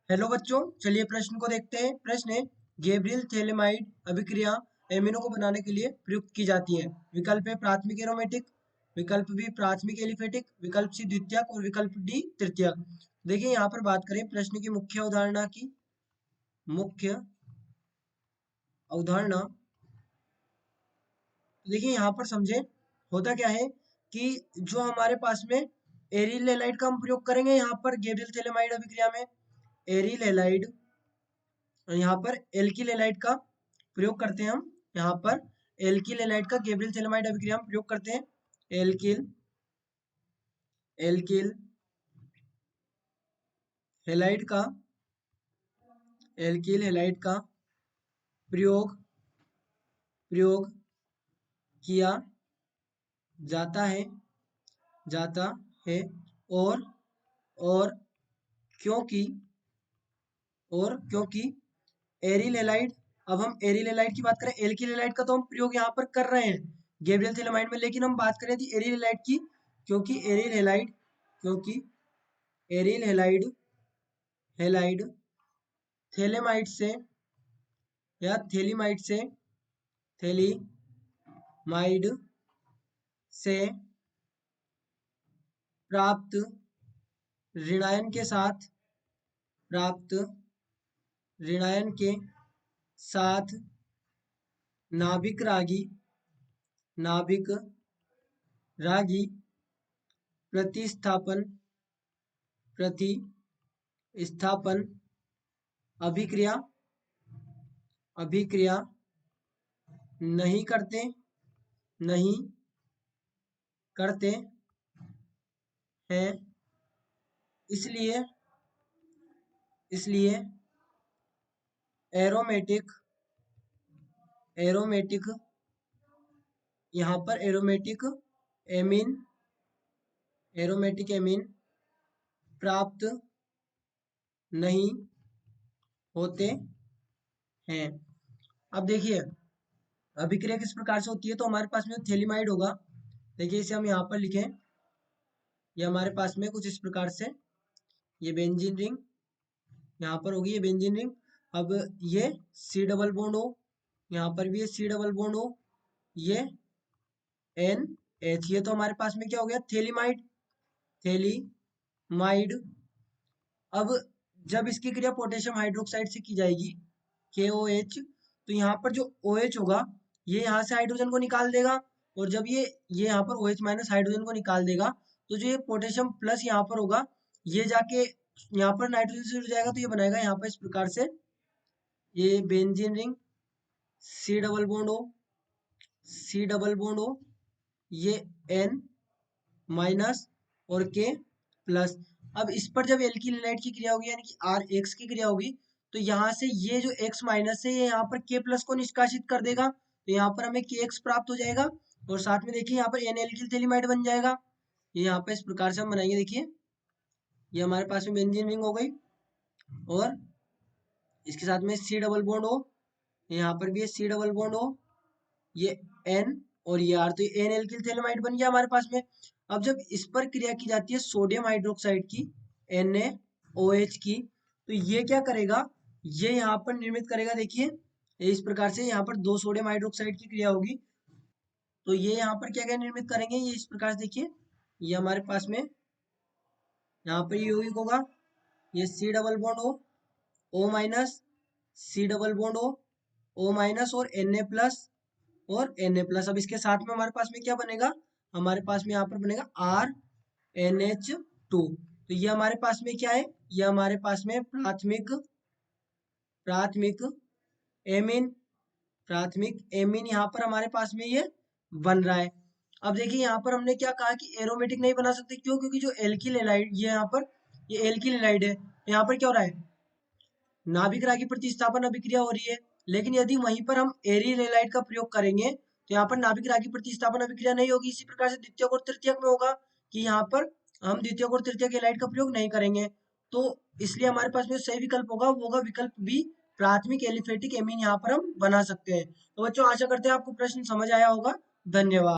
Hello बच्चों, चलिए प्रश्न को देखते हैं। प्रश्न है, गैब्रियल थैलेमाइड अभिक्रिया एमिनो को बनाने के लिए प्रयुक्त की जाती है। विकल्प है प्राथमिक एरोमेटिक, विकल्प बी प्राथमिक एलिफेटिक, विकल्प सी द्वितीयक और विकल्प डी तृतीयक। देखिए यहाँ पर बात करें प्रश्न की मुख्य अवधारणा की। मुख्य अवधारणा देखिए यहाँ पर समझे, होता क्या है कि जो हमारे पास में एरिल हैलाइड का हम प्रयोग करेंगे यहाँ पर गैब्रियल थैलेमाइड अभिक्रिया में। एरिल हैलाइड, यहाँ पर एल्किल हैलाइड का प्रयोग करते हैं हम। यहाँ पर एल्किल हैलाइड का गैब्रियल थैलेमाइड अभिक्रिया में प्रयोग करते हैं। एल्किल एल्किल हैलाइड का एल्किल हैलाइड का प्रयोग प्रयोग किया जाता है जाता है और और क्योंकि क्योंकि एरिल हैलाइड, अब हम एरिल हैलाइड की बात करें, एल्किल हैलाइड का तो हम प्रयोग यहाँ पर कर रहे हैं गैब्रियल थैलेमाइड में, लेकिन हम बात करें थी एरिल हैलाइड की। क्योंकि एरिल हैलाइड हैलाइड थैलेमाइड से या थैलीमाइड से प्राप्त ऋणायन के साथ प्राप्त ऋणायन के साथ नाभिक रागी नाभिक रागी प्रतिस्थापन प्रतिस्थापन अभिक्रिया अभिक्रिया नहीं नहीं करते हैं। इसलिए इसलिए एरोमेटिक एरोमेटिक यहाँ पर एरोमेटिक एमीन प्राप्त नहीं होते हैं। अब देखिए अभिक्रिया किस प्रकार से होती है, तो हमारे पास में थैलीमाइड होगा। देखिए इसे हम यहाँ पर लिखें, ये हमारे पास में कुछ इस प्रकार से ये बेंजीन रिंग यहाँ पर होगी, ये बेंजीन रिंग। अब ये सी डबल बॉन्ड हो, यहाँ पर भी ये सी डबल बॉन्ड हो, ये एन एच, ये तो हमारे पास में क्या हो गया, थैलीमाइड। अब जब इसकी क्रिया पोटेशियम हाइड्रोक्साइड से की जाएगी KOH, तो यहाँ पर जो OH होगा ये यहाँ से हाइड्रोजन को निकाल देगा, और जब ये यहाँ पर OH माइनस हाइड्रोजन को निकाल देगा, तो जो ये पोटेशियम प्लस यहाँ पर होगा ये जाके यहाँ पर नाइट्रोजन से जुड़ जाएगा, तो ये बनाएगा यहाँ पर इस प्रकार से ये benzene ring, C double bond हो, ये N माइनस और K प्लस। अब इस पर जब एल्किल हैलाइड की क्रिया होगी यानी कि RH की क्रिया होगी, तो यहाँ से ये जो X माइनस है ये यहाँ पर K प्लस को निष्कासित कर देगा, तो यहाँ पर हमें KX प्राप्त हो जाएगा, और साथ में देखिए यहाँ पर N एल्किल थैलीमाइड बन जाएगा। ये यहाँ पर इस प्रकार से हम बनाएंगे। देखिए ये हमारे पास में बेंजीन रिंग हो गई, और इसके साथ में सी डबल बॉन्ड हो, यहाँ पर भी ये सी डबल बॉन्ड हो, ये N और ये R, तो ये N एल्किल थैलेमाइड बन गया हमारे पास में। अब जब इस पर क्रिया की जाती है सोडियम हाइड्रोक्साइड की, NaOH की, तो ये क्या करेगा, ये यहाँ पर निर्मित करेगा। देखिए इस प्रकार से यहाँ पर दो सोडियम हाइड्रोक्साइड की क्रिया होगी, तो ये यहाँ पर क्या क्या निर्मित करेंगे, ये इस प्रकार से देखिए ये हमारे पास में यहाँ पर ये यौगिक होगा, ये सी डबल बॉन्ड हो, O minus, C double bond हो, O माइनस और Na प्लस और Na प्लस। अब इसके साथ में हमारे पास में क्या बनेगा, हमारे पास में यहाँ पर बनेगा RNH2। तो ये हमारे पास में क्या है, ये हमारे पास में प्राथमिक एमीन यहाँ पर हमारे पास में ये बन रहा है। अब देखिए यहाँ पर हमने क्या कहा कि एरोमेटिक नहीं बना सकते, क्यों, क्योंकि जो एल्किल हैलाइड ये यहाँ पर ये एल्किल हैलाइड है, यहाँ पर क्या हो रहा है, नाभिक रागी प्रतिस्थापन अभिक्रिया हो रही है। लेकिन यदि वहीं पर हम एरिल हैलाइड का प्रयोग करेंगे तो यहाँ पर नाभिक रागी प्रतिस्थापन अभिक्रिया नहीं होगी। इसी प्रकार से द्वितीयक और तृतीयक में होगा कि यहाँ पर हम द्वितीयक और तृतीयक हैलाइड का प्रयोग नहीं करेंगे, तो इसलिए हमारे पास में सही विकल्प होगा वो होगा विकल्प बी, प्राथमिक एलिफेटिक एमीन यहाँ पर हम बना सकते हैं। तो बच्चों आशा करते हैं आपको प्रश्न समझ आया होगा। धन्यवाद।